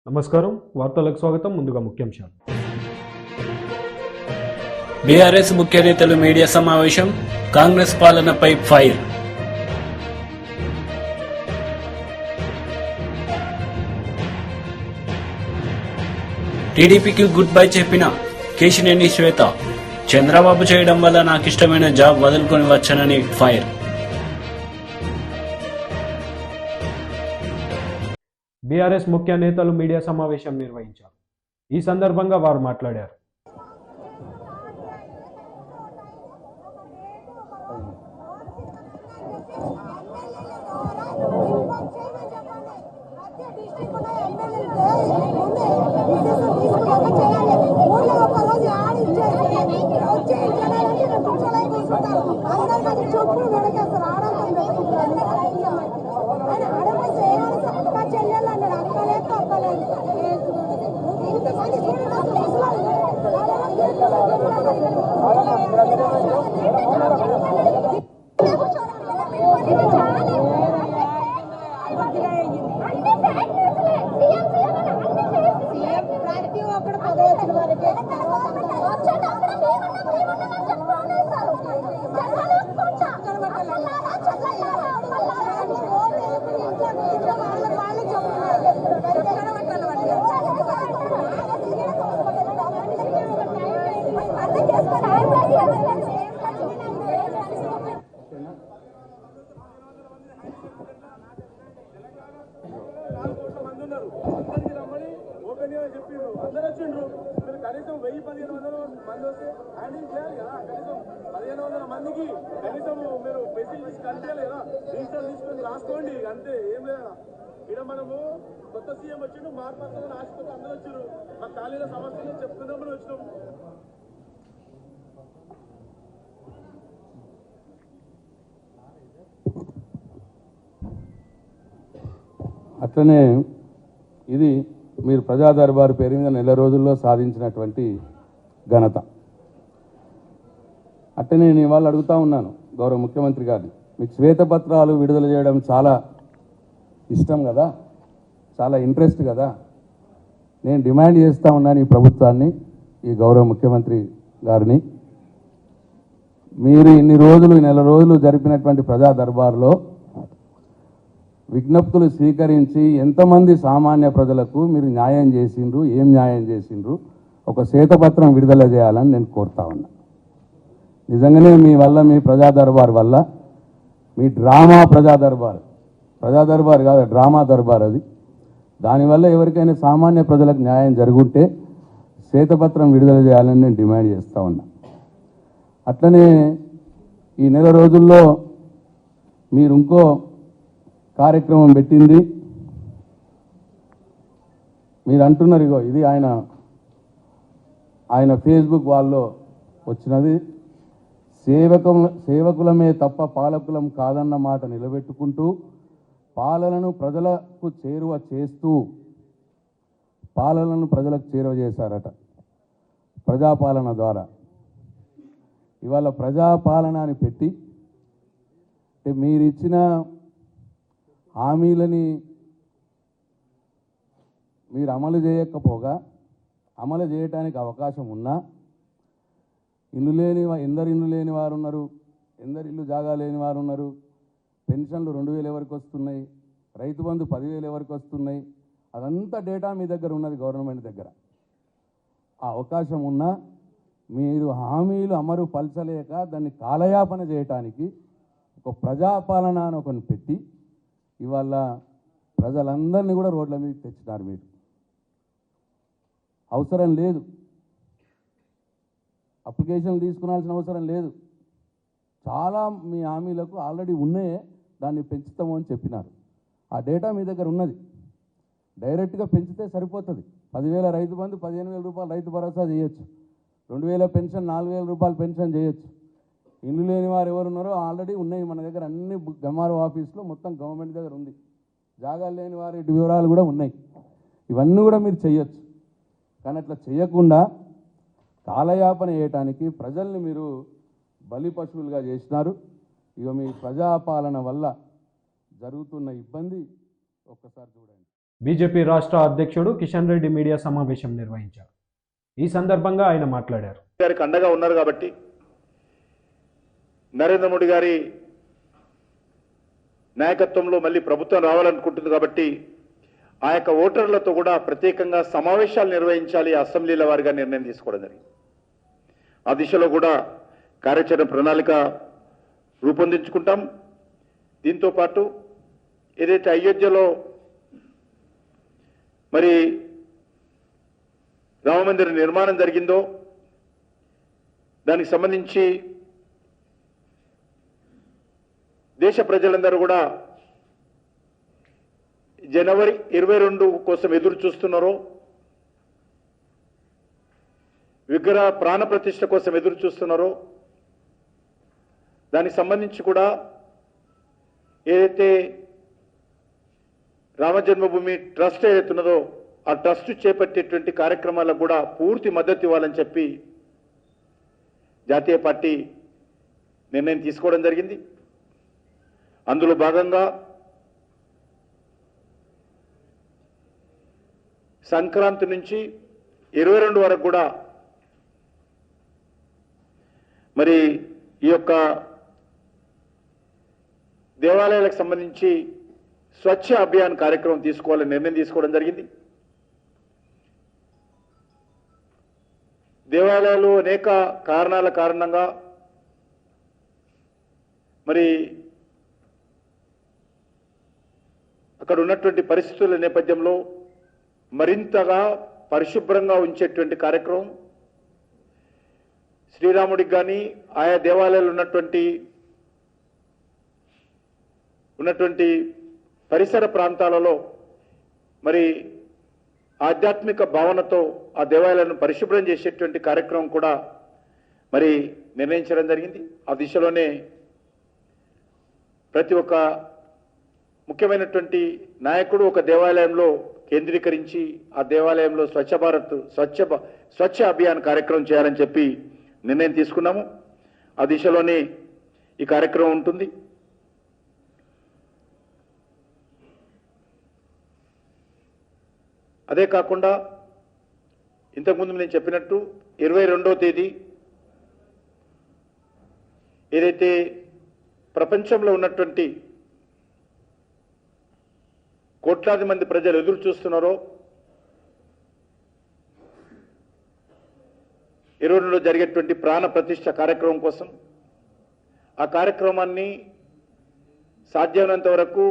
నమస్కారం, వార్తలకు స్వాగతం. ముందుగా ముఖ్యాంశాలు. బీఆర్ఎస్ ముఖ్య నేతలు మీడియా సమావేశం, కాంగ్రెస్ పాలనపై ఫైర్. టీడీపీకి గుడ్ బై చెప్పిన కేశినేని శ్వేత, చంద్రబాబు చేయడం వల్ల నాకిష్టమైన జాబ్ వదులుకొని వచ్చానని ఫైర్. బీఆర్ఎస్ ముఖ్య నేతలు మీడియా సమావేశం నిర్వహించారు. ఈ సందర్భంగా వారు మాట్లాడారు. కనీసం 1000-1500 మంది వస్తే హ్యాండింగ్ చేయాలి కదా. కనీసం 1500 మందికి కనీసం మీరు ఫెసిలిటీస్ కనిపించాలి కదా. రిజిస్టర్ తీసుకొని రాసుకోండి, అంతే, ఏం లేదా. ఇక్కడ మనము కొత్త సీఎం వచ్చిండు, మార్పు వస్తుందని ఆశతో అందరూ వచ్చారు. మా ఖాళీల సమస్యలు చెప్తున్నామని వచ్చినాం. అట్లనే ఇది మీరు ప్రజా దర్బారు పేరు మీద నెల రోజుల్లో సాధించినటువంటి ఘనత. అట్లనే నేను ఇవాళ అడుగుతూ ఉన్నాను గౌరవ ముఖ్యమంత్రి గారిని, మీకు శ్వేతపత్రాలు విడుదల చేయడం చాలా ఇష్టం కదా, చాలా ఇంట్రెస్ట్ కదా. నేను డిమాండ్ చేస్తూ ఉన్నాను ఈ ప్రభుత్వాన్ని, ఈ గౌరవ ముఖ్యమంత్రి గారిని, మీరు ఇన్ని రోజులు, నెల రోజులు జరిపినటువంటి ప్రజా దర్బారులో విజ్ఞప్తులు స్వీకరించి ఎంతమంది సామాన్య ప్రజలకు మీరు న్యాయం చేసిండ్రు, ఏం న్యాయం చేసిండ్రు, ఒక శ్వేతపత్రం విడుదల చేయాలని నేను కోరుతా ఉన్నా. నిజంగానే మీ వల్ల, మీ ప్రజా దర్బార్ వల్ల, మీ డ్రామా ప్రజా దర్బార్ కాదు, డ్రామా దర్బార్ అది, దానివల్ల ఎవరికైనా సామాన్య ప్రజలకు న్యాయం జరుగుంటే శ్వేతపత్రం విడుదల చేయాలని నేను డిమాండ్ చేస్తూ ఉన్నా. అట్లనే ఈ నెల రోజుల్లో మీరు ఇంకో కార్యక్రమం పెట్టింది. మీరు అంటున్నారు, ఇగో ఇది ఆయన ఫేస్బుక్ వాళ్ళలో వచ్చినది, సేవకులమే తప్ప పాలకులం కాదన్న మాట నిలబెట్టుకుంటూ పాలనను ప్రజలకు చేరువ చేశారట ప్రజాపాలన ద్వారా. ఇవాళ ప్రజాపాలన అని పెట్టి మీరు ఇచ్చిన హామీలని మీరు అమలు చేయకపోగా, అమలు చేయడానికి అవకాశం ఉన్నా, ఎందరు ఇల్లు లేని వారు ఉన్నారు, ఎందరు ఇల్లు జాగా లేని వారు ఉన్నారు, పెన్షన్లు 2000 ఎవరికి వస్తున్నాయి, రైతు బంధు 10,000 ఎవరికి వస్తున్నాయి, అదంతా డేటా మీ దగ్గర ఉన్నది, గవర్నమెంట్ దగ్గర. ఆ అవకాశం ఉన్నా మీరు హామీలు అమలు పరచలేక దాన్ని కాలయాపన చేయటానికి ఒక ప్రజాపాలన అని ఒకరిని పెట్టి ఇవాళ ప్రజలందరినీ కూడా రోడ్ల మీదకి తెచ్చినారు. మీరు అవసరం లేదు, అప్లికేషన్లు తీసుకునాల్సిన అవసరం లేదు. చాలా మీ హామీలకు ఆల్రెడీ ఉన్నాయే, దాన్ని పెంచుతాము అని చెప్పినారు. ఆ డేటా మీ దగ్గర ఉన్నది. డైరెక్ట్గా పెంచితే సరిపోతుంది. 10,000 రైతు బంధు, 15,000 రూపాయలు రైతు భరోసా చేయొచ్చు, 2,000 పెన్షన్, 4,000 రూపాయలు పెన్షన్ చేయొచ్చు. ఇల్లు లేని వారు ఎవరున్నారో ఆల్రెడీ ఉన్నాయి మన దగ్గర, అన్ని ఎంఆర్ఓ ఆఫీస్లో మొత్తం గవర్నమెంట్ దగ్గర ఉంది. జాగాలు లేని వారి వివరాలు కూడా ఉన్నాయి. ఇవన్నీ కూడా మీరు చేయొచ్చు. కానీ అట్లా చేయకుండా కాలయాపన చేయటానికి ప్రజల్ని మీరు బలి పశువులుగా చేసినారు. ఇక మీ ప్రజాపాలన వల్ల జరుగుతున్న ఇబ్బంది ఒక్కసారి చూడండి. బీజేపీ రాష్ట్ర అధ్యక్షుడు కిషన్ రెడ్డి మీడియా సమావేశం నిర్వహించారు. ఈ సందర్భంగా ఆయన మాట్లాడారు. గారికి అండగా ఉన్నారు కాబట్టి, నరేంద్ర మోడీ గారి నాయకత్వంలో మళ్ళీ ప్రభుత్వం రావాలనుకుంటుంది కాబట్టి ఆ యొక్క ఓటర్లతో కూడా ప్రత్యేకంగా సమావేశాలు నిర్వహించాలి, అసెంబ్లీల వారిగా నిర్ణయం తీసుకోవడం జరిగింది. ఆ దిశలో కూడా కార్యాచరణ ప్రణాళిక రూపొందించుకుంటాం. దీంతో పాటు ఏదైతే అయోధ్యలో మరి రామమందిర నిర్మాణం జరిగిందో దానికి సంబంధించి దేశ ప్రజలందరూ కూడా జనవరి 22 కోసం ఎదురు చూస్తున్నారో, విగ్రహ ప్రాణ ప్రతిష్ఠ కోసం ఎదురు చూస్తున్నారో, దానికి సంబంధించి కూడా ఏదైతే రామ జన్మభూమి ట్రస్ట్ ఏదైతే ఉన్నదో ఆ ట్రస్ట్ చేపట్టేటువంటి కార్యక్రమాలకు కూడా పూర్తి మద్దతు ఇవ్వాలని చెప్పి జాతీయ పార్టీ నిర్ణయం తీసుకోవడం జరిగింది. అందులో భాగంగా సంక్రాంతి నుంచి 22 వరకు కూడా మరి ఈ యొక్క దేవాలయాలకు సంబంధించి స్వచ్ఛ అభియాన్ కార్యక్రమం తీసుకోవాలని నిర్ణయం తీసుకోవడం జరిగింది. దేవాలయాలు అనేక కారణాల కారణంగా మరి అక్కడ ఉన్నటువంటి పరిస్థితుల నేపథ్యంలో మరింతగా పరిశుభ్రంగా ఉంచేటువంటి కార్యక్రమం శ్రీరాముడికి కానీ ఆయా దేవాలయాలు ఉన్నటువంటి పరిసర ప్రాంతాలలో మరి ఆధ్యాత్మిక భావనతో ఆ దేవాలయాలను పరిశుభ్రం చేసేటువంటి కార్యక్రమం కూడా మరి నిర్ణయించడం జరిగింది. ఆ దిశలోనే ప్రతి ఒక్క ముఖ్యమైనటువంటి నాయకుడు ఒక దేవాలయంలో కేంద్రీకరించి ఆ దేవాలయంలో స్వచ్ఛ భారత్ స్వచ్ఛ అభియాన్ కార్యక్రమం చేయాలని చెప్పి నిర్ణయం తీసుకున్నాము. ఆ దిశలోనే ఈ కార్యక్రమం ఉంటుంది. అదే కాకుండా ఇంతకుముందు నేను చెప్పినట్టు 22వ తేదీ ఏదైతే ప్రపంచంలో ఉన్నటువంటి కోట్లాది మంది ప్రజలు ఎదురు చూస్తున్నారో 22లో జరిగేటువంటి ప్రాణ ప్రతిష్ఠ కార్యక్రమం కోసం ఆ కార్యక్రమాన్ని సాధ్యమైనంత వరకు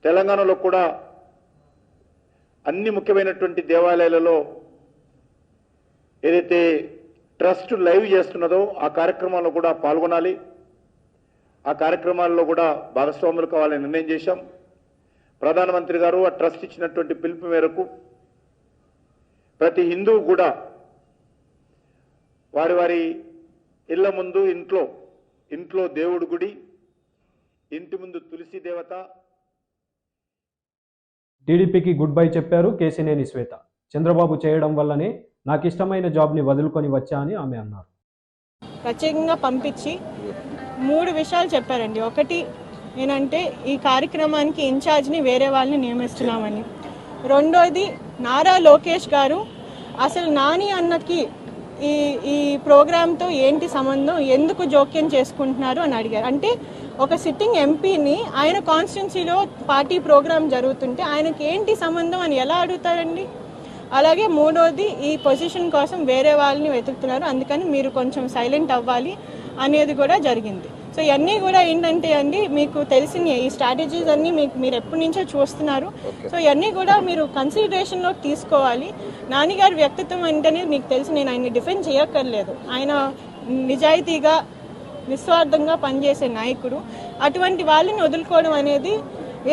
తెలంగాణలో కూడా అన్ని ముఖ్యమైనటువంటి దేవాలయాలలో ఏదైతే ట్రస్ట్ లైవ్ చేస్తున్నదో ఆ కార్యక్రమాల్లో కూడా పాల్గొనాలి, ఆ కార్యక్రమాల్లో కూడా భాగస్వాములు కావాలని నిర్ణయం చేశాం. ప్రధానమంత్రి గారు ఆ ట్రస్ట్ ఇచ్చినటువంటి పిలుపు మేరకు ప్రతి హిందువు కూడా వారి వారి ఇళ్ల ముందు ఇంట్లో దేవుడి గుడి, ఇంటి ముందు తులసి దేవత. టీడీపీకి గుడ్ బై చెప్పారు కేశినేని శ్వేత. చంద్రబాబు చేయడం వల్లనే నాకు ఇష్టమైన జాబ్ని వదులుకొని వచ్చా అని ఆమె అన్నారు. ప్రత్యేకంగా పంపించి 3 విషయాలు చెప్పారండి. ఒకటి ఏంటంటే ఈ కార్యక్రమానికి ఇన్ఛార్జ్ని వేరే వాళ్ళని నియమిస్తున్నామని. రెండోది నారా లోకేష్ గారు అసలు నాని అన్నకి ఈ ప్రోగ్రాంతో ఏంటి సంబంధం, ఎందుకు జోక్యం చేసుకుంటున్నారు అని అడిగారు. అంటే ఒక సిట్టింగ్ ఎంపీని ఆయన కాన్స్టిట్యున్సీలో పార్టీ ప్రోగ్రాం జరుగుతుంటే ఆయనకి ఏంటి సంబంధం అని ఎలా అడుగుతారండి? అలాగే మూడోది ఈ పొజిషన్ కోసం వేరే వాళ్ళని వెతుకుతున్నారు, అందుకని మీరు కొంచెం సైలెంట్ అవ్వాలి అనేది కూడా జరిగింది. సో ఇవన్నీ కూడా ఏంటంటే అండి, మీకు తెలిసిన ఈ స్ట్రాటజీస్ అన్నీ మీరు ఎప్పటి నుంచో చూస్తున్నారు. సో ఇవన్నీ కూడా మీరు కన్సిడరేషన్లోకి తీసుకోవాలి. నాన్నగారి వ్యక్తిత్వం అంటేనే మీకు తెలిసి, నేను ఆయన్ని డిఫెండ్ చేయక్కర్లేదు. ఆయన నిజాయితీగా నిస్వార్థంగా పనిచేసే నాయకుడు. అటువంటి వాళ్ళని వదులుకోవడం అనేది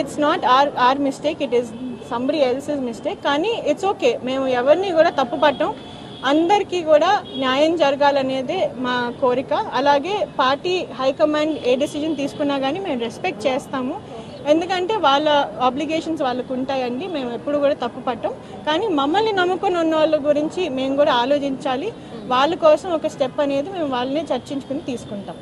it's not our mistake, it is somebody else's mistake. కానీ ఇట్స్ ఓకే, మేము ఎవరిని కూడా తప్పు పట్టం. అందరికీ కూడా న్యాయం జరగాలనేదే మా కోరిక. అలాగే పార్టీ హైకమాండ్ ఏ డెసిజన్ తీసుకున్నా కానీ మేము రెస్పెక్ట్ చేస్తాము. ఎందుకంటే వాళ్ళ ఆబ్లిగేషన్స్ వాళ్ళకు ఉంటాయండి, మేము ఎప్పుడు కూడా తప్పు పట్టం. కానీ మమ్మల్ని నమ్ముకొని ఉన్న వాళ్ళ గురించి మేము కూడా ఆలోచించాలి. వాళ్ళ కోసం ఒక స్టెప్ అనేది మేము వాళ్ళనే చర్చించుకుని తీసుకుంటాం.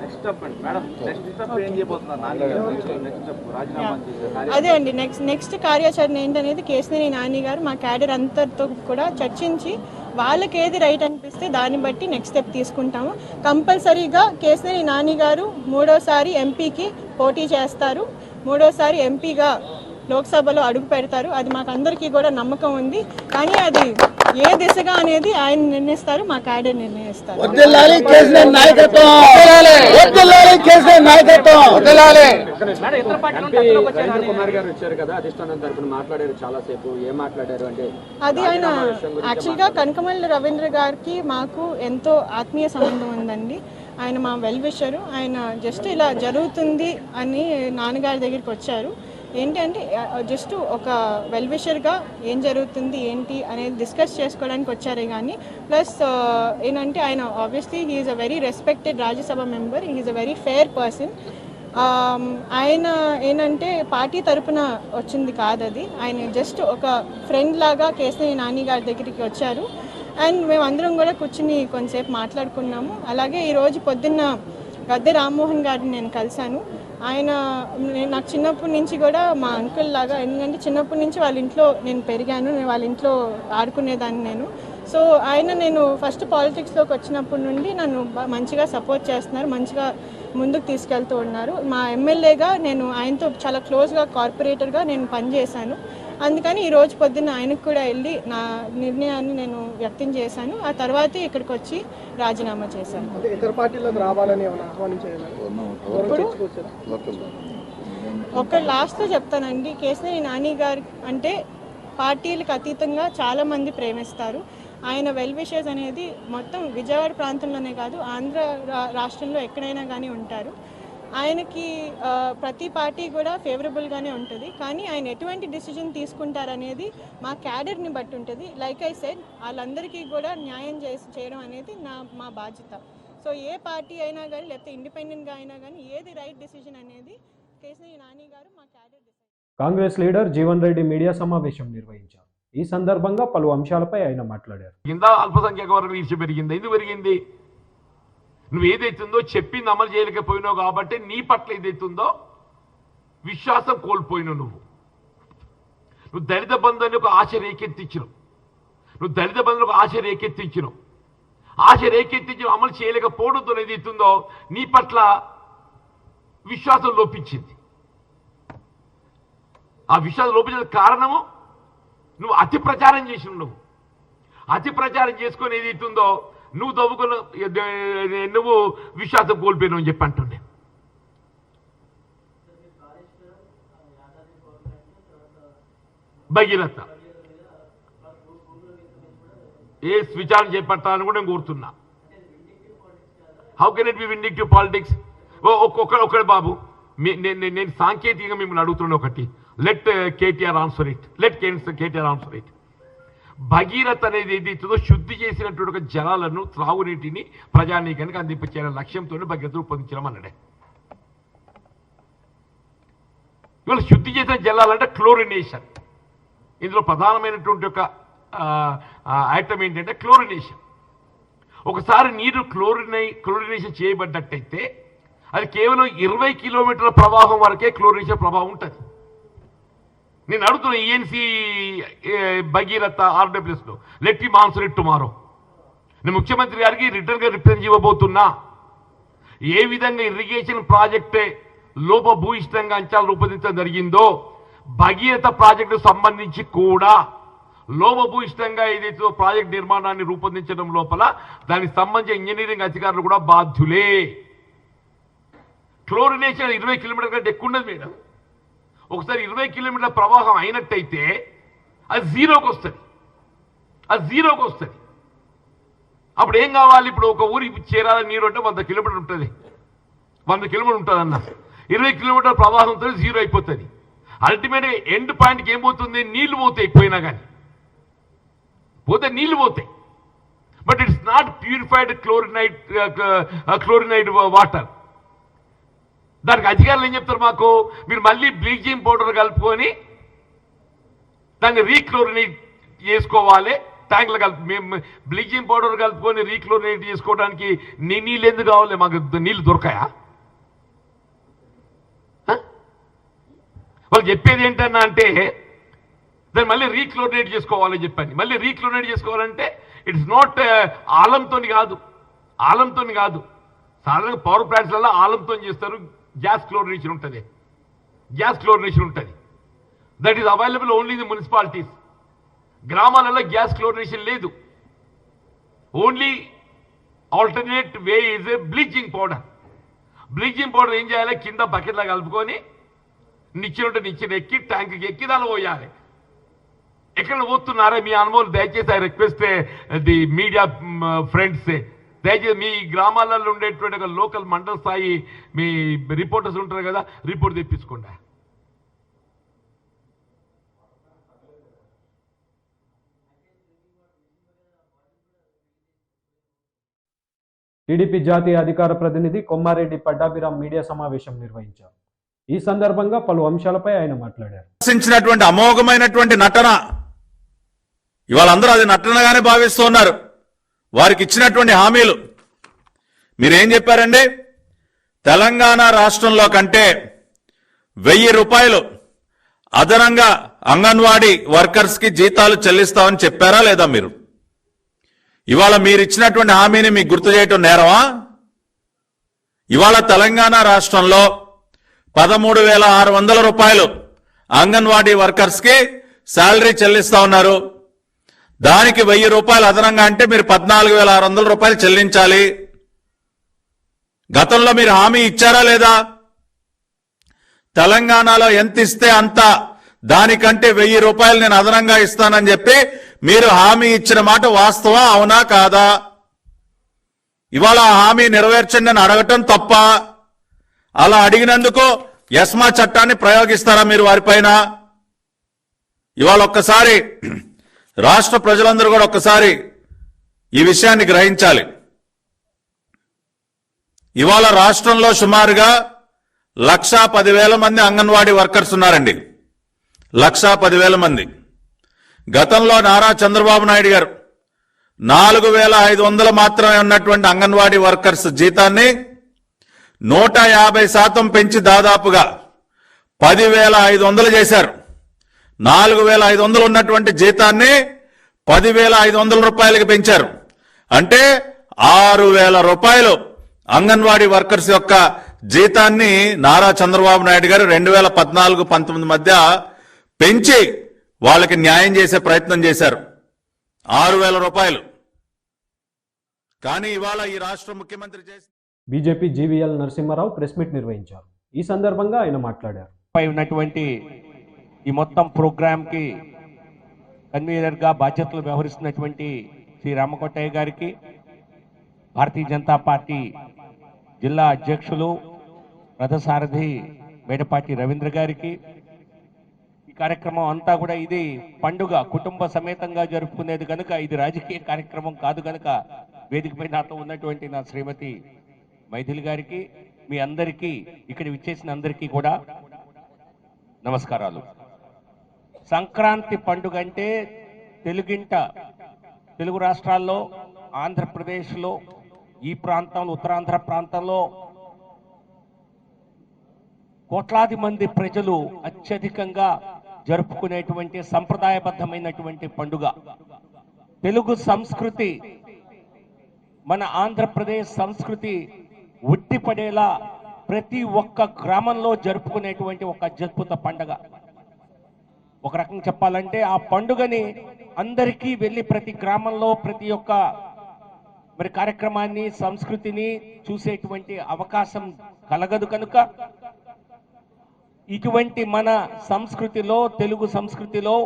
నెక్స్ట్ స్టెప్ అండి మేడం, నెక్స్ట్ స్టెప్ ఏం చేయబోతున్నారు నాన్నగారు? నెక్స్ట్ స్టెప్ రాజీనామా చేశారు. అదే అండి, నెక్స్ట్ కార్యాచరణ ఏంటనేది కేసినేని నాని గారు మా క్యాడర్ అంతటితో కూడా చర్చించి వాళ్ళకి ఏది రైట్ అనిపిస్తే దాన్ని బట్టి నెక్స్ట్ స్టెప్ తీసుకుంటాము. కంపల్సరీగా కేసినేని నాని గారు 3వ సారి ఎంపీకి పోటీ చేస్తారు, 3వ సారి ఎంపీగా లోక్సభలో అడుగు పెడతారు. అది మాకు అందరికీ కూడా నమ్మకం ఉంది. కానీ అది ఏ దిశగా అనేది ఆయన నిర్ణయిస్తారు, మా క్యాడర్ నిర్ణయిస్తారు. కుమార్ గారు వచ్చారు కదా, అధిష్టానం తరపున మాట్లాడారు చాలాసేపు. ఏం మాట్లాడారు అంటే అది ఆయన యాక్చువల్గా కనకమల్లి రవీంద్ర గారికి మాకు ఎంతో ఆత్మీయ సంబంధం ఉందండి. ఆయన మా వెల్ విషరు. ఆయన జస్ట్ ఇలా జరుగుతుంది అని నాన్నగారి దగ్గరికి వచ్చారు. ఏంటంటే జస్ట్ ఒక వెల్ విషర్గా ఏం జరుగుతుంది ఏంటి అనేది డిస్కస్ చేసుకోవడానికి వచ్చారే కానీ ప్లస్ ఏంటంటే ఆయన obviously he is a very respected Rajya Sabha member, he is a very fair person. ఆయన ఏంటంటే పార్టీ తరపున వచ్చింది కాదు అది, ఆయన జస్ట్ ఒక ఫ్రెండ్ లాగా కేసినేని నాని గారి దగ్గరికి వచ్చారు. అండ్ మేమందరం కూడా కూర్చుని కొంతసేపు మాట్లాడుకున్నాము. అలాగే ఈరోజు పొద్దున్న గద్దె రామ్మోహన్ గారిని నేను కలిశాను. ఆయన నాకు చిన్నప్పటి నుంచి కూడా మా అంకుల్ లాగా, ఎందుకంటే చిన్నప్పటి నుంచి వాళ్ళ ఇంట్లో నేను పెరిగాను, నేను వాళ్ళ ఇంట్లో ఆడుకునేదాన్ని నేను. సో ఆయన నేను ఫస్ట్ పాలిటిక్స్లోకి వచ్చినప్పటి నుండి నన్ను మంచిగా సపోర్ట్ చేస్తున్నారు, మంచిగా ముందుకు తీసుకెళ్తూ ఉన్నారు. మా ఎమ్మెల్యేగా నేను ఆయనతో చాలా క్లోజ్గా కార్పొరేటర్గా నేను పనిచేశాను. అందుకని ఈరోజు పొద్దున్న ఆయనకు కూడా వెళ్ళి నా నిర్ణయాన్ని నేను వ్యక్తం చేశాను. ఆ తర్వాతే ఇక్కడికి వచ్చి రాజీనామా చేశాను. ఇతర పార్టీలకు రావాలని ఆహ్వానించారు. ఇప్పుడు ఒక లాస్ట్లో చెప్తానండి, కేసినేని నాని గారు అంటే పార్టీలకు అతీతంగా చాలామంది ప్రేమిస్తారు. ఆయన వెల్ విషెస్ అనేది మొత్తం విజయవాడ ప్రాంతంలోనే కాదు, ఆంధ్ర రాష్ట్రంలో ఎక్కడైనా కానీ ఉంటారు. ఆయనకి ప్రతి పార్టీ కూడా ఫేవరబుల్గానే ఉంటుంది. కానీ ఆయన ఎటువంటి డిసిజన్ తీసుకుంటారనేది మా క్యాడర్ని బట్టి ఉంటుంది. లైక్ ఐ సెడ్, వాళ్ళందరికీ కూడా న్యాయం చేయడం అనేది మా బాధ్యత. సో ఏ పార్టీ అయినా కానీ లేకపోతే ఇండిపెండెంట్గా అయినా కానీ ఏది రైట్ డిసిజన్ అనేది కేసినేని నాని గారు మా cadre decide. Congress leader Jeevan Reddy media సమావేశం నిర్వహించారు. ఈ సందర్భంగా పలు అంశాలపై ఆయన మాట్లాడారు. కింద అల్పసంఖ్యాక వర్గం ఈర్ష్య పెరిగింది. ఎందుకు పెరిగింది? నువ్వు ఏదైతుందో చెప్పింది అమలు చేయలేకపోయినావు కాబట్టి నీ పట్ల ఏదైతుందో విశ్వాసం కోల్పోయినావు. నువ్వు దళిత బంధుని ఒక ఆశ రేకెత్తించినావు. ఆశ రేకెత్తించిన అమలు చేయలేకపోవడంతో ఏదైతుందో నీ పట్ల విశ్వాసం లోపించింది. ఆ విశ్వాసం లోపించిన కారణము నువ్వు అతి ప్రచారం చేసినావు. నువ్వు అతి ప్రచారం చేసుకొని ఏదైతుందో నువ్వు దవ్వుకున్న నువ్వు విశ్వాసం కోల్పోయినావు అని చెప్పి అంటుండే. భగీరథ ఏ విచారణ చేపట్టాలని కూడా నేను కోరుతున్నా. How can it be vindictive politics? ఒక్కడే బాబు, నేను సాంకేతికంగా మిమ్మల్ని అడుగుతున్నా ఒకటి. Let KTR answer it. Bhagiratha అనేది ఏదైతుందో శుద్ధి చేసినటువంటి ఒక జలాలను, త్రాగునీటిని ప్రజానీకానికి అందించాలనే లక్ష్యంతో భగీరథ రూపొందించడం అన్నడే. ఇవాళ శుద్ధి చేసిన జలాలంటే క్లోరినేషన్. ఇందులో ప్రధానమైనటువంటి ఒక ఐటమ్ ఏంటంటే క్లోరినేషన్. ఒకసారి నీరు క్లోరినేషన్ చేయబడ్డట్టయితే అది కేవలం 20 కిలోమీటర్ల ప్రవాహం వరకే క్లోరినేషన్ ప్రభావం ఉంటుంది. నేను అడుగుతున్నా ఈఎన్సీ భగీరథ ఆర్డబ్ల్యూఎస్లో let him answer it tomorrow. నేను ముఖ్యమంత్రి గారికి రిటర్న్గా రిప్రజెంట్ ఇవ్వబోతున్నా. ఏ విధంగా ఇరిగేషన్ ప్రాజెక్టే లోపభూయిష్టంగా అంచనాలు రూపొందించడం జరిగిందో భగీరథ ప్రాజెక్టు సంబంధించి కూడా లోపభూయిష్టంగా ఏదైతే ప్రాజెక్ట్ నిర్మాణాన్ని రూపొందించడం లోపల దానికి సంబంధించిన ఇంజనీరింగ్ అధికారులు కూడా బాధ్యులే. క్లోరినేషన్ 20 కిలోమీటర్ కంటే ఎక్కువ ఉన్నది మేడం. ఒకసారి 20 కిలోమీటర్ల ప్రవాహం అయినట్టయితే అది జీరోకి వస్తుంది. అప్పుడు ఏం కావాలి? ఇప్పుడు ఒక ఊరికి చేరాలని నీరు అంటే 100 కిలోమీటర్ ఉంటుంది. 100 కిలోమీటర్ ఉంటుంది అన్న. 20 కిలోమీటర్ల ప్రవాహంతో జీరో అయిపోతుంది. అల్టిమేట్గా ఎండ్ పాయింట్కి ఏం పోతుంది? నీళ్లు పోతాయి. పోయినా కానీ నీళ్లు పోతాయి. But it's not purified క్లోరినైడ్ water. దానికి అధికారులు ఏం చెప్తారు మాకు? మీరు మళ్ళీ బ్లీచింగ్ పౌడర్ కలుపుకొని దాన్ని రీక్లోరినేట్ చేసుకోవాలి, ట్యాంకులు కలిపి మేము బ్లీచింగ్ పౌడర్ కలుపుకొని రీక్లోరినేట్ చేసుకోవడానికి నీళ్ళు ఎందుకు కావాలి? మాకు నీళ్ళు దొరకాయా? వాళ్ళు చెప్పేది ఏంటన్నా అంటే దాన్ని మళ్ళీ రీక్లోరినేట్ చేసుకోవాలని చెప్పని. మళ్ళీ రీక్లోరినేట్ చేసుకోవాలంటే ఇట్స్ నాట్ ఆలంతో కాదు, సాధారణంగా పవర్ ప్లాంట్స్లలో ఆలంతో చేస్తారు. గ్యాస్ క్లోరినేషన్ ఉంటుంది, that is available only in the municipalities. గ్రామాలలో గ్యాస్ క్లోరినేషన్ లేదు. Only alternate way is a bleaching powder. ఏం చేయాలి? కింద బకెట్లో కలుపుకొని నిచ్చెన ఎక్కి ట్యాంక్కి ఎక్కి దాన్ని పోయాలి. ఎక్కడ పోతున్నారా మీ అనుభవం? దయచేసి I request the media friends, దయచేసి మీ గ్రామాలలో ఉండేటువంటి ఒక లోకల్ మండల స్థాయి మీ రిపోర్టర్స్ ఉంటారు కదా, రిపోర్ట్ తెప్పించుకోండి. టీడీపీ జాతీయ అధికార ప్రతినిధి కొమ్మారెడ్డి పట్టాభిరామ్ మీడియా సమావేశం నిర్వహించారు. ఈ సందర్భంగా పలు అంశాలపై ఆయన మాట్లాడారు. ప్రదర్శించినటువంటి అమోఘమైనటువంటి నటన ఇవాళ అందరూ అది నటనగానే భావిస్తున్నారు. వారికి ఇచ్చినటువంటి హామీలు మీరేం చెప్పారండి? తెలంగాణ రాష్ట్రంలో కంటే 1000 రూపాయలు అదనంగా అంగన్వాడీ వర్కర్స్ కి జీతాలు చెల్లిస్తామని చెప్పారా లేదా? మీరు ఇవాళ మీరు ఇచ్చినటువంటి హామీని మీకు గుర్తు చేయటం నేరమా? ఇవాళ తెలంగాణ రాష్ట్రంలో 13,600 రూపాయలు అంగన్వాడీ వర్కర్స్ కి శాలరీ చెల్లిస్తా ఉన్నారు. దానికి 1000 రూపాయలు అదనంగా అంటే మీరు 14,600 రూపాయలు చెల్లించాలి. గతంలో మీరు హామీ ఇచ్చారా లేదా? తెలంగాణలో ఎంత ఇస్తే అంత, దానికంటే 1000 రూపాయలు నేను అదనంగా ఇస్తానని చెప్పి మీరు హామీ ఇచ్చిన మాట వాస్తవా, అవునా కాదా? ఇవాళ హామీ నెరవేర్చండి అని అడగటం తప్ప? అలా అడిగినందుకు ఎస్మా చట్టాన్ని ప్రయోగిస్తారా మీరు వారిపైన? ఇవాళ ఒక్కసారి రాష్ట్ర ప్రజలందరూ కూడా ఒక్కసారి ఈ విషయాన్ని గ్రహించాలి. ఇవాళ రాష్ట్రంలో సుమారుగా 1,10,000 మంది అంగన్వాడీ వర్కర్స్ ఉన్నారండి. 1,10,000 మంది. గతంలో నారా చంద్రబాబు నాయుడు గారు 4,500 మాత్రమే ఉన్నటువంటి అంగన్వాడీ వర్కర్స్ జీతాన్ని 150% పెంచి దాదాపుగా 10,500 చేశారు. 4,500 ఉన్నటువంటి జీతాన్ని 10,500 రూపాయలకి పెంచారు. అంటే 6,000 రూపాయలు అంగన్వాడీ వర్కర్స్ యొక్క జీతాన్ని నారా చంద్రబాబు నాయుడు గారు 2014-19 మధ్య పెంచి వాళ్ళకి న్యాయం చేసే ప్రయత్నం చేశారు. 6,000 రూపాయలు. కానీ ఇవాళ ఈ రాష్ట్ర ముఖ్యమంత్రి చేసి BJP GVL Narasimha Rao press meet నిర్వహించారు. ఈ సందర్భంగా ఆయన మాట్లాడారు. ఉన్నటువంటి ఈ మొత్తం ప్రోగ్రామ్ కి కన్వీనర్ గా బాధ్యతలు వ్యవహరిస్తున్నటువంటి శ్రీ రామకోటయ్య గారికి, భారతీయ జనతా పార్టీ జిల్లా అధ్యక్షులు రథసారథి మేడపాటి రవీంద్ర గారికి, ఈ కార్యక్రమం అంతా కూడా ఇది పండుగ కుటుంబ సమేతంగా జరుపుకునేది కనుక ఇది రాజకీయ కార్యక్రమం కాదు కనుక వేదికపై నాతో ఉన్నటువంటి నా శ్రీమతి మైథిలి గారికి, మీ అందరికీ ఇక్కడ విచ్చేసిన అందరికీ కూడా నమస్కారాలు. సంక్రాంతి పండుగ అంటే తెలుగింట, తెలుగు రాష్ట్రాల్లో, ఆంధ్రప్రదేశ్లో, ఈ ప్రాంతంలో, ఉత్తరాంధ్ర ప్రాంతంలో కోట్లాది మంది ప్రజలు అత్యధికంగా జరుపుకునేటువంటి సంప్రదాయబద్ధమైనటువంటి పండుగ. తెలుగు సంస్కృతి, మన ఆంధ్రప్రదేశ్ సంస్కృతి ఉట్టిపడేలా ప్రతి ఒక్క గ్రామంలో జరుపుకునేటువంటి ఒక అద్భుత పండుగ. ఒక రకంగా చెప్పాలంటే ఆ పండుగని అందరికీ వెళ్ళి ప్రతి గ్రామంలో ప్రతి ఒక్క మరి కార్యక్రమాన్ని, సంస్కృతిని చూసేటువంటి అవకాశం కలగదు కనుక ఇటువంటి మన సంస్కృతిలో, తెలుగు సంస్కృతిలో,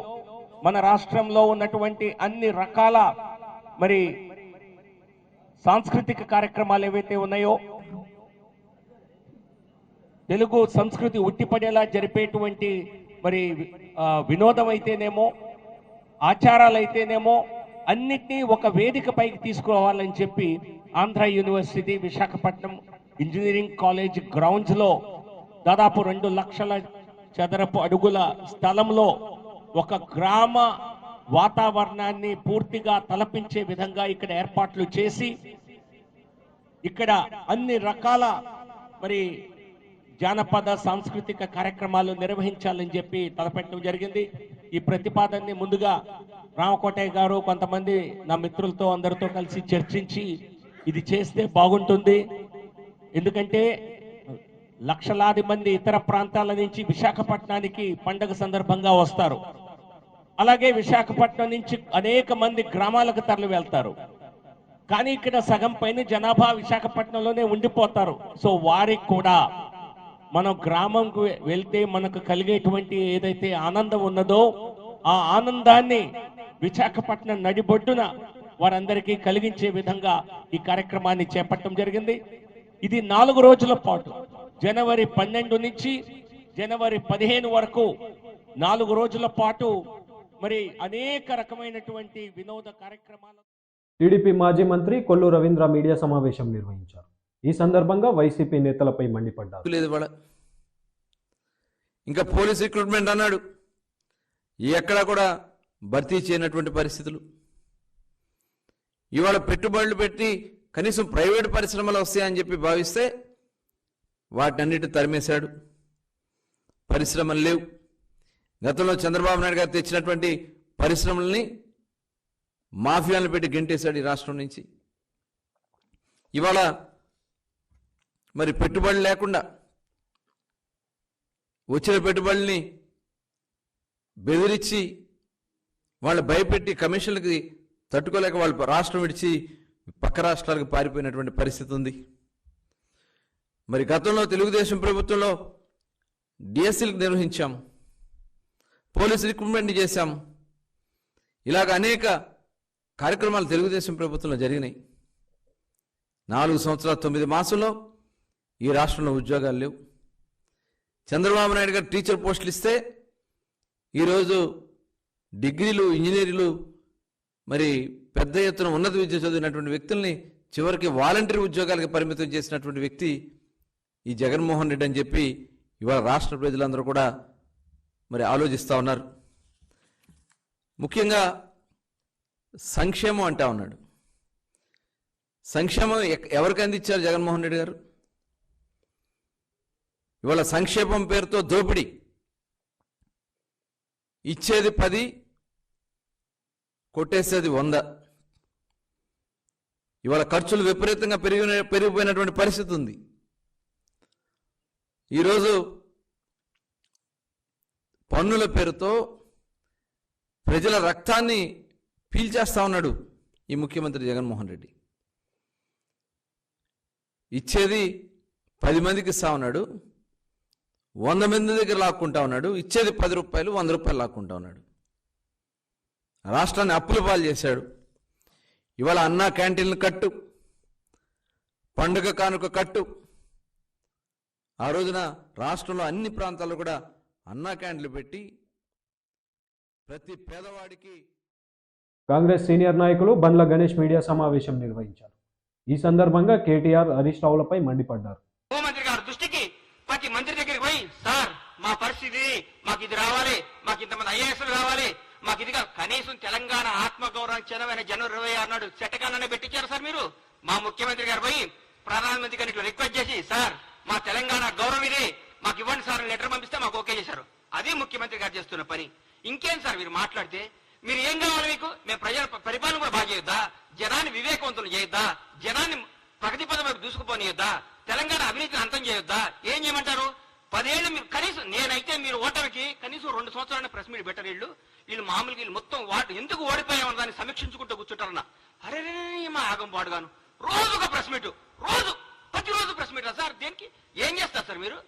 మన రాష్ట్రంలో ఉన్నటువంటి అన్ని రకాల మరి సాంస్కృతిక కార్యక్రమాలు ఏవైతే ఉన్నాయో, తెలుగు సంస్కృతి ఉట్టిపడేలా జరిపేటువంటి మరి వినోదం అయితేనేమో, ఆచారాలు అయితేనేమో అన్నిటినీ ఒక వేదిక పైకి తీసుకోవాలని చెప్పి Andhra university Visakhapatnam engineering college grounds లో దాదాపు 2 లక్షల చదరపు అడుగుల స్థలంలో ఒక గ్రామ వాతావరణాన్ని పూర్తిగా తలపించే విధంగా ఇక్కడ ఏర్పాట్లు చేసి ఇక్కడ అన్ని రకాల మరి జానపద సాంస్కృతిక కార్యక్రమాలు నిర్వహించాలని చెప్పి తలపెట్టడం జరిగింది. ఈ ప్రతిపాదనని ముందుగా రామకోటయ్య గారు కొంతమంది నా మిత్రులతో అందరితో కలిసి చర్చించి ఇది చేస్తే బాగుంటుంది. ఎందుకంటే లక్షలాది మంది ఇతర ప్రాంతాల నుంచి విశాఖపట్నానికి పండగ సందర్భంగా వస్తారు. అలాగే విశాఖపట్నం నుంచి అనేక మంది గ్రామాలకు తరలి వెళ్తారు. కానీ ఇక్కడ సగం పైన జనాభా విశాఖపట్నంలోనే ఉండిపోతారు. సో వారికి కూడా మనం గ్రామంకు వెళ్తే మనకు కలిగేటువంటి ఏదైతే ఆనందం ఉన్నదో ఆ ఆనందాన్ని విశాఖపట్నం నడిబొడ్డున వారందరికీ కలిగించే విధంగా ఈ కార్యక్రమాన్ని చేపట్టడం జరిగింది. ఇది 4 రోజుల పాటు జనవరి 12 నుంచి జనవరి 15 వరకు 4 రోజుల పాటు మరి అనేక రకమైనటువంటి వినోద కార్యక్రమాలు. టీడీపీ మాజీ మంత్రి కొల్లు రవీంద్ర మీడియా సమావేశం నిర్వహించారు. ఈ సందర్భంగా వైసీపీ నేతలపై మండిపడ్డారు. లేదు వాళ్ళ ఇంకా పోలీస్ రిక్రూట్మెంట్ అన్నాడు, ఎక్కడా కూడా భర్తీ చేయనటువంటి పరిస్థితులు. ఇవాళ పెట్టుబడులు పెట్టి కనీసం ప్రైవేట్ పరిశ్రమలు వస్తాయని చెప్పి భావిస్తే వాటినన్నిటి తరిమేశాడు. పరిశ్రమలు లేవు. గతంలో చంద్రబాబు నాయుడు గారు తెచ్చినటువంటి పరిశ్రమల్ని మాఫియాలను పెట్టి గెంటేశాడు ఈ రాష్ట్రం నుంచి. ఇవాళ మరి పెట్టుబడులు లేకుండా వచ్చిన పెట్టుబడుల్ని బెదిరించి వాళ్ళు భయపెట్టి కమిషన్లకి తట్టుకోలేక వాళ్ళు రాష్ట్రం విడిచి పక్క రాష్ట్రాలకు పారిపోయినటువంటి పరిస్థితి ఉంది. మరి గతంలో తెలుగుదేశం ప్రభుత్వంలో డిఎస్సీలకు నిర్వహించాం, పోలీస్ రిక్రూట్మెంట్ చేశాం. ఇలాగ అనేక కార్యక్రమాలు తెలుగుదేశం ప్రభుత్వంలో జరిగినాయి. 4 సంవత్సరాల 9 మాసంలో ఈ రాష్ట్రంలో ఉద్యోగాలు లేవు. చంద్రబాబు నాయుడు గారు టీచర్ పోస్టులు ఇస్తే ఈరోజు డిగ్రీలు, ఇంజనీర్లు, మరి పెద్ద ఎత్తున ఉన్నత విద్య చదివినటువంటి వ్యక్తుల్ని చివరికి వాలంటీర్ ఉద్యోగాలకు పరిమితం చేసినటువంటి వ్యక్తి ఈ జగన్మోహన్ రెడ్డి అని చెప్పి ఇవాళ రాష్ట్ర ప్రజలందరూ కూడా మరి ఆలోచిస్తూ ఉన్నారు. ముఖ్యంగా సంక్షేమం అంటా ఉన్నాడు. సంక్షేమం ఎవరికి అందించారు జగన్మోహన్ రెడ్డి గారు? ఇవాళ సంక్షేమం పేరుతో దోపిడీ. ఇచ్చేది 10, కొట్టేసేది 100. ఇవాళ ఖర్చులు విపరీతంగా పెరిగిపోయినటువంటి పరిస్థితి ఉంది. ఈరోజు పన్నుల పేరుతో ప్రజల రక్తాన్ని పీల్చేస్తా ఉన్నాడు ఈ ముఖ్యమంత్రి జగన్మోహన్ రెడ్డి. ఇచ్చేది 10 మందికి ఇస్తా ఉన్నాడు, 100 మంది దగ్గర లాక్కుంటా ఉన్నాడు. ఇచ్చేది 10 రూపాయలు, 100 రూపాయలు లాక్కుంటా ఉన్నాడు. రాష్ట్రాన్ని అప్పుల పాలు చేశాడు. ఇవాళ అన్నా క్యాంటీన్లు కట్టు, పండుగ కానుక కట్టు. ఆ రోజున రాష్ట్రంలో అన్ని ప్రాంతాల్లో కూడా అన్నా క్యాంటీన్లు పెట్టి ప్రతి పేదవాడికి. కాంగ్రెస్ సీనియర్ నాయకులు బండ్ల గణేష్ మీడియా సమావేశం నిర్వహించారు. ఈ సందర్భంగా కేటీఆర్, హరీష్ రావులపై మండిపడ్డారు. హోంమంత్రి గారి దృష్టికి ప్రతి మంత్రి దగ్గరికి పోయి, సార్ మా పరిస్థితి, మాకు ఇది రావాలి, మాకు ఇంతమంది ఐఏఎస్లు కావాలి, మాకు ఇది కనీసం తెలంగాణ ఆత్మగౌరవం చెందమైన జనవరి 26 నాడు చట్టకాలనే పెట్టించారు సార్ మీరు. మా ముఖ్యమంత్రి గారు పోయి ప్రధానమంత్రి గారికి రిక్వెస్ట్ చేసి, సార్ మా తెలంగాణ గౌరవం ఇది, మాకు ఇవ్వండి సార్ లెటర్ పంపిస్తే మాకు ఓకే చేశారు. అదే ముఖ్యమంత్రి గారు చేస్తున్న పని. ఇంకేం సార్ మీరు మాట్లాడితే? మీరు ఏం కావాలి మీకు? మేము ప్రజల పరిపాలన కూడా బాగా చేయొద్దా? జనాన్ని వివేకవంతులు చేయొద్దా? జనాన్ని ప్రగతి పదం వైపు దూసుకుపోనియొద్దా? తెలంగాణ అవినీతిని అంతం చేయొద్దా? ఏం చేయమంటారు? 10 ఏళ్ళు మీరు కనీసం, నేనైతే మీరు ఓటమికి కనీసం 2 సంవత్సరాల ప్రెస్ మీట్ పెట్టరు. వీళ్ళు మామూలుగా వీళ్ళు మొత్తం ఎందుకు ఓడిపోయామని దాన్ని సమీక్షించుకుంటూ కూర్చుంటారన్న. అరే మా ఆగం పాడుగాను రోజు ఒక ప్రెస్ మీట్, ప్రతిరోజు ప్రెస్ మీట్ సార్. దేనికి? ఏం చేస్తారు సార్ మీరు?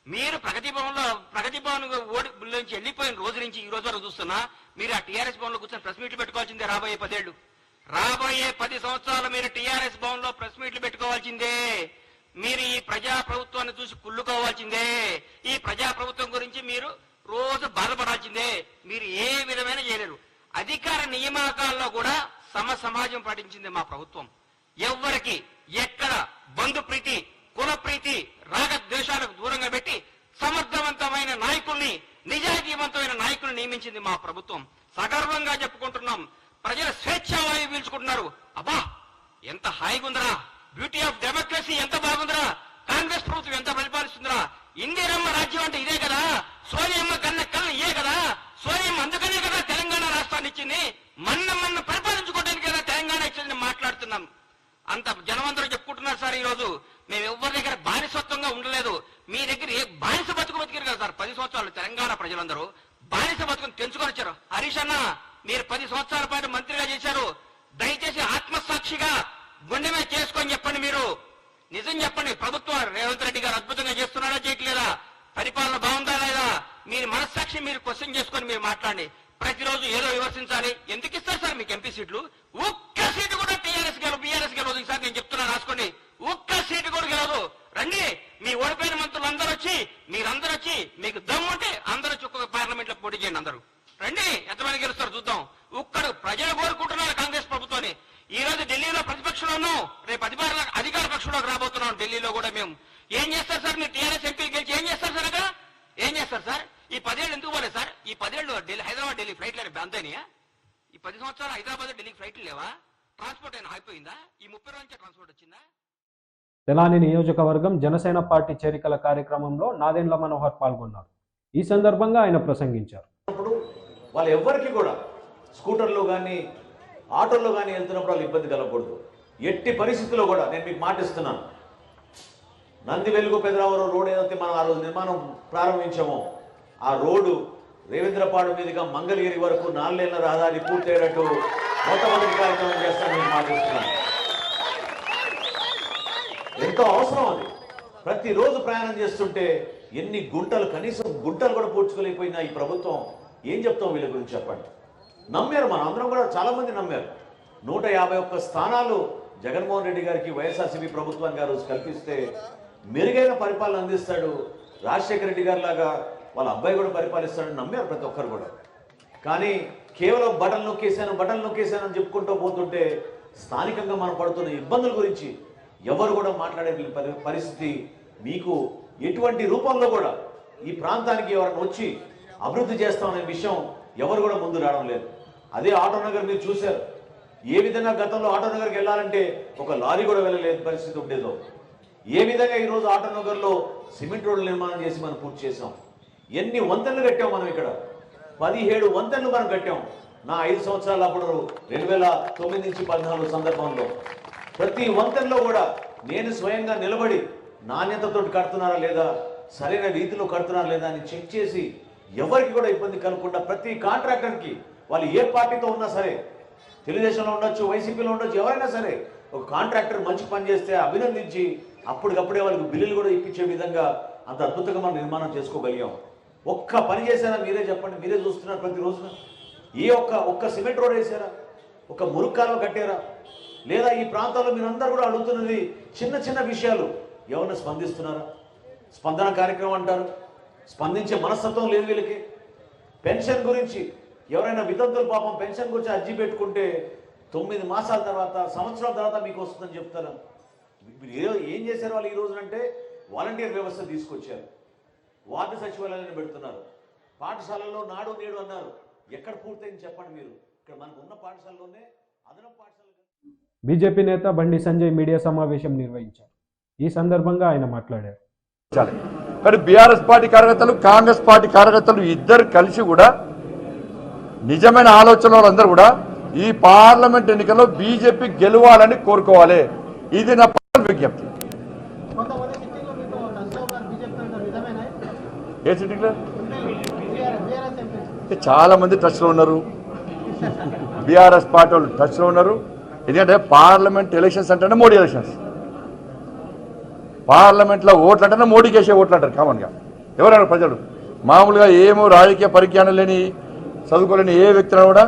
మీరు ప్రగతి భవన్ నుంచి వెళ్ళిపోయిన రోజు నుంచి ఈ రోజు వరకు చూస్తున్నా మీరు ఆ టీఆర్ఎస్ భవన్ లో కూర్చొని ప్రెస్ మీట్లు పెట్టుకోవాల్సిందే. రాబోయే 10 ఏళ్ళు, రాబోయే 10 సంవత్సరాలు మీరు టీఆర్ఎస్ భవన్ లో ప్రెస్ మీట్లు పెట్టుకోవాల్సిందే. మీరు ఈ ప్రజా ప్రభుత్వాన్ని చూసి కుళ్ళుకోవాల్సిందే. ఈ ప్రజా ప్రభుత్వం గురించి మీరు రోజు బాధపడాల్సిందే. మీరు ఏ విధమైన చేయలేరు. అధికార నియామకాల్లో కూడా సమాజం పాటించింది మా ప్రభుత్వం. ఎవ్వరికి ఎక్కడ బంధు ప్రీతి, కుల ప్రీతి, రాగద్వేషాలకు దూరంగా పెట్టి సమర్థవంతమైన నాయకుల్ని, నిజాయితీవంతమైన నాయకుల్ని నియమించింది మా ప్రభుత్వం. సగర్వంగా చెప్పుకుంటున్నాం. ప్రజల స్వేచ్ఛావాయువు పీల్చుకుంటున్నారు. అబ్బా ఎంత హాయిగా ఉందరా, బ్యూటీ ఆఫ్ డెమోక్రసీ ఎంత బాగుందిరా, కాంగ్రెస్ ప్రభుత్వం ఎంత పరిపాలిస్తుందిరా, ఇందిరమ్మ రాజ్యం అంటే ఇదే కదా, సోనియమ్మ కన్న కళ్ళు ఇదే కదా, సోనియమ్మ అందుకనే కదా తెలంగాణ రాష్ట్రాన్ని ఇచ్చింది, మన్న పరిపాలించుకోవడానికి కదా తెలంగాణ ఇచ్చింది మాట్లాడుతున్నాం. అంత జనమందరూ చెప్పుకుంటున్నారు సార్. ఈ రోజు మేము ఎవరి దగ్గర బానిసత్వంగా ఉండలేదు. మీ దగ్గర ఏ బానిస బతుకురు కదా సార్. 10 సంవత్సరాలు తెలంగాణ ప్రజలందరూ బానిస బతుకుని తెంచుకొని వచ్చారు. హరీష్ అన్న మీరు 10 సంవత్సరాల పాటు మంత్రిగా చేశారు. దయచేసి ఆత్మసాక్షిగా గుండె మీద చేసుకొని చెప్పండి. మీరు నిజం చెప్పండి. ప్రభుత్వం రేవంత్ రెడ్డి గారు అద్భుతంగా చేస్తున్నారా చేయట్లేదా, పరిపాలన బాగుందా లేదా, మీరు మనస్సాక్షి మీరు క్వశ్చన్ చేసుకొని మీరు మాట్లాడండి. ప్రతిరోజు ఏదో విమర్శించాలి. ఎందుకు ఇస్తారు సార్ మీకు ఎంపీ సీట్లు? ఒక్క సీటు కూడా టీఆర్ఎస్ గెలవు బీఆర్ఎస్ గెలవదు సార్. నేను చెప్తున్నా రాసుకోండి. ఒక్క సీటు కూడా గెలవదు. రండి మీ ఓడిపోయిన మంత్రులు అందరూ వచ్చి మీరందరూ వచ్చి మీకు దమ్ముంటే అందరూ వచ్చి ఒక్కొక్క పార్లమెంట్ లో పోటీ చేయండి. అందరూ రండి. ఎంతమంది గెలుస్తారు చూద్దాం. ఒక్కడు ప్రజలు కోరుకుంటున్నారు కాంగ్రెస్ ప్రభుత్వాన్ని. ఈ రోజు ఢిల్లీలో ప్రతిపక్షంలో ఉన్నాం, రేపు అధికార పక్షంలోకి రాబోతున్నాం. ఢిల్లీలో కూడా మేము ఏం చేస్తారు సార్? మీరు టీఆర్ఎస్ ఎంపీలు గెలిచి ఏం చేస్తారు సార్? అక్కడ ఏం చేస్తారు సార్? ఈ 10 ఏళ్ళు ఎందుకు పోలేదు సార్? ఈ 10 ఏళ్ళు హైదరాబాద్ ఢిల్లీ ఫ్లైట్లు అంతేనా? ఈ 10 సంవత్సరాలు హైదరాబాద్ ఢిల్లీ ఫ్లైట్లు లేవా? ట్రాన్స్పోర్ట్ అయినా అయిపోయిందా? ఈ 30 రోజులకే ట్రాన్స్పోర్ట్ వచ్చిందా? తెనాలి నియోజకవర్గం జనసేన పార్టీ చేరికల కార్యక్రమంలో నాదెండ్ల మనోహర్ పాల్గొన్నారు. ఈ సందర్భంగా ఆయన ప్రసంగించారు. వాళ్ళు ఎవ్వరికి కూడా స్కూటర్లో కానీ ఆటోల్లో కానీ వెళ్తున్నప్పుడు వాళ్ళు ఇబ్బంది కలగకూడదు. ఎట్టి పరిస్థితుల్లో కూడా నేను మీకు మాటిస్తున్నాను. నంది వెలుగు పెదరావరం రోడ్ ఏదైతే మనం ఆ రోజు నిర్మాణం ప్రారంభించామో ఆ రోడ్డు రేవేంద్రపాడు మీదుగా మంగళగిరి వరకు 4 లేన్ల రహదారి పూర్తయ్యేటట్టు మొట్టమొదటి కార్యక్రమం చేస్తాను మీకు మాటిస్తున్నాను. ఎంతో అవసరం అది. ప్రతిరోజు ప్రయాణం చేస్తుంటే ఎన్ని గుంటలు, కనీసం గుంటలు కూడా పూడ్చుకోలేకపోయినా ఈ ప్రభుత్వం ఏం చెప్తాం వీళ్ళ గురించి చెప్పండి. నమ్మారు, మనం అందరం కూడా చాలా మంది నమ్మారు. 151 స్థానాలు జగన్మోహన్ రెడ్డి గారికి వైఎస్ఆర్సీపీ ప్రభుత్వానికి ఆ రోజు కల్పిస్తే మెరుగైన పరిపాలన అందిస్తాడు, రాజశేఖర రెడ్డి గారి లాగా వాళ్ళ అబ్బాయి కూడా పరిపాలిస్తాడని నమ్మారు ప్రతి ఒక్కరు కూడా. కానీ కేవలం బటన్ నొక్కేశాను అని చెప్పుకుంటూ పోతుంటే స్థానికంగా మనం పడుతున్న ఇబ్బందుల గురించి ఎవరు కూడా మాట్లాడే పరిస్థితి మీకు ఎటువంటి రూపంలో కూడా ఈ ప్రాంతానికి ఎవరైనా వచ్చి అభివృద్ధి చేస్తామనే విషయం ఎవరు కూడా ముందు రావడం లేదు. అదే ఆటోనగర్ మీరు చూశారు. ఏ విధంగా గతంలో ఆటోనగర్కి వెళ్ళాలంటే ఒక లారీ కూడా వెళ్ళలేని పరిస్థితి ఉండేదో, ఏ విధంగా ఈరోజు ఆటోనగర్లో సిమెంట్ రోడ్లు నిర్మాణం చేసి మనం పూర్తి చేసాం. ఎన్ని వంతెనలు కట్టాం మనం ఇక్కడ, 17 వంతెనలు మనం కట్టాం. నా 5 సంవత్సరాలు అప్పుడు 2009 నుంచి 14 సందర్భంలో ప్రతి వంతెనలో కూడా నేను స్వయంగా నిలబడి నాణ్యతతో కడుతున్నారా లేదా, సరైన రీతిలో కడుతున్నారా లేదా అని చెక్ చేసి ఎవరికి కూడా ఇబ్బంది కలగకుండా ప్రతి కాంట్రాక్టర్కి వాళ్ళు ఏ పార్టీతో ఉన్నా సరే, తెలుగుదేశంలో ఉండొచ్చు, వైసీపీలో ఉండొచ్చు, ఎవరైనా సరే ఒక కాంట్రాక్టర్ మంచి పని చేస్తే అభినందించి అప్పటికప్పుడే వాళ్ళకి బిల్లులు కూడా ఇప్పించే విధంగా అంత అద్భుతంగా మనం నిర్మాణం చేసుకోగలిగాం. ఒక్క పని చేశారా మీరే చెప్పండి, మీరే చూస్తున్నారు ప్రతి రోజున. ఏ ఒక్క సిమెంట్ రోడ్ వేసారా, ఒక మురుగు కాలువ కట్టారా, లేదా ఈ ప్రాంతాల్లో మీరందరూ కూడా అడుగుతున్నది చిన్న చిన్న విషయాలు ఎవరైనా స్పందిస్తున్నారా? స్పందన కార్యక్రమం అంటారు, స్పందించే మనస్తత్వం లేదు వీళ్ళకి. పెన్షన్ గురించి ఎవరైనా వితంతులు పాపం పెన్షన్ గురించి అర్జీ పెట్టుకుంటే 9 మాసాల తర్వాత, సంవత్సరాల తర్వాత మీకు వస్తుందని చెప్తారు. మీరు ఏం చేశారు వాళ్ళు ఈ రోజునంటే వాలంటీర్ వ్యవస్థ తీసుకొచ్చారు, వార్డు సచివాలయాన్ని పెడుతున్నారు, పాఠశాలల్లో నాడు నేడు అన్నారు. ఎక్కడ పూర్తయింది చెప్పండి మీరు? ఇక్కడ మనకు ఉన్న పాఠశాలలోనే అదనపు పాఠశాల. బీజేపీ నేత బండి సంజయ్ మీడియా సమావేశం నిర్వహించారు. ఈ సందర్భంగా ఆయన మాట్లాడారు. కానీ బీఆర్ఎస్ పార్టీ కార్యకర్తలు, కాంగ్రెస్ పార్టీ కార్యకర్తలు ఇద్దరు కలిసి కూడా నిజమైన ఆలోచన వాళ్ళందరూ కూడా ఈ పార్లమెంట్ ఎన్నికల్లో బీజేపీ గెలవాలని కోరుకోవాలి. ఇది నా విజ్ఞప్తి. ఏ సిటీలో చాలా మంది టచ్లో ఉన్నారు, బీఆర్ఎస్ పార్టీ వాళ్ళు టచ్లో ఉన్నారు. ఎందుకంటే పార్లమెంట్ ఎలక్షన్స్ అంటేనే మోడీ ఎలక్షన్స్, పార్లమెంట్లో ఓట్లు అంటేనే మోడీకి వేసే ఓట్లు అంటారు కామన్గా. ఎవరైనా ప్రజలు మామూలుగా ఏమో రాజకీయ పరిజ్ఞానం లేని, చదువుకోలేని ఏ వ్యక్తిని కూడా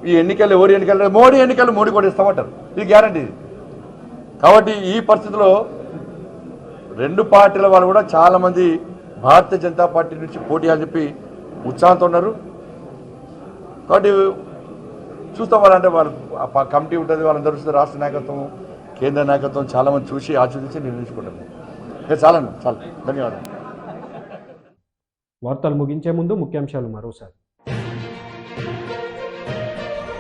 ఈ ఎన్నికలు ఎవరు ఎన్నికలు మోడీ ఎన్నికలు మోడీ కూడా ఇస్తామంటారు. ఇది గ్యారంటీ. కాబట్టి ఈ పరిస్థితిలో 2 పార్టీల వాళ్ళు కూడా చాలామంది భారతీయ జనతా పార్టీ నుంచి పోటీ అని చెప్పి ఉత్సాహంతో ఉన్నారు. కాబట్టి చూస్తాం వాళ్ళంటే వాళ్ళు కమిటీ ఉంటుంది, వాళ్ళందరూ చూస్తే రాష్ట్ర నాయకత్వం, కేంద్ర నాయకత్వం చాలామంది చూసి ఆచరించి నిర్ణయించుకుంటారు. చాలా ధన్యవాదాలు. వార్తలు ముగించే ముందు ముఖ్యాంశాలు మరోసారి.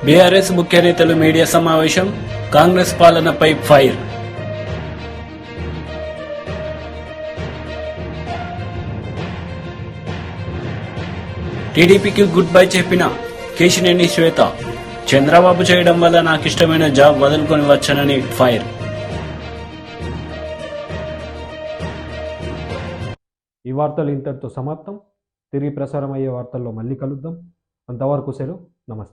బీఆర్ఎస్ ముఖ్య నేతలు మీడియా సమావేశం, కాంగ్రెస్ పాలనపై ఫైర్. టీడీపీకి గుడ్ బై చెప్పిన కేశినేని శ్వేత, చంద్రబాబు చేయడం వల్ల నాకు ఇష్టమైన జాబ్ వదులుకొని వచ్చానని ఫైర్. ఈ వార్తలు ఇంతటితో సమాప్తం. తిరిగి ప్రసారం అయ్యే వార్తల్లో మళ్ళీ కలుద్దాం. అంతవరకు సెలవు. నమస్తే.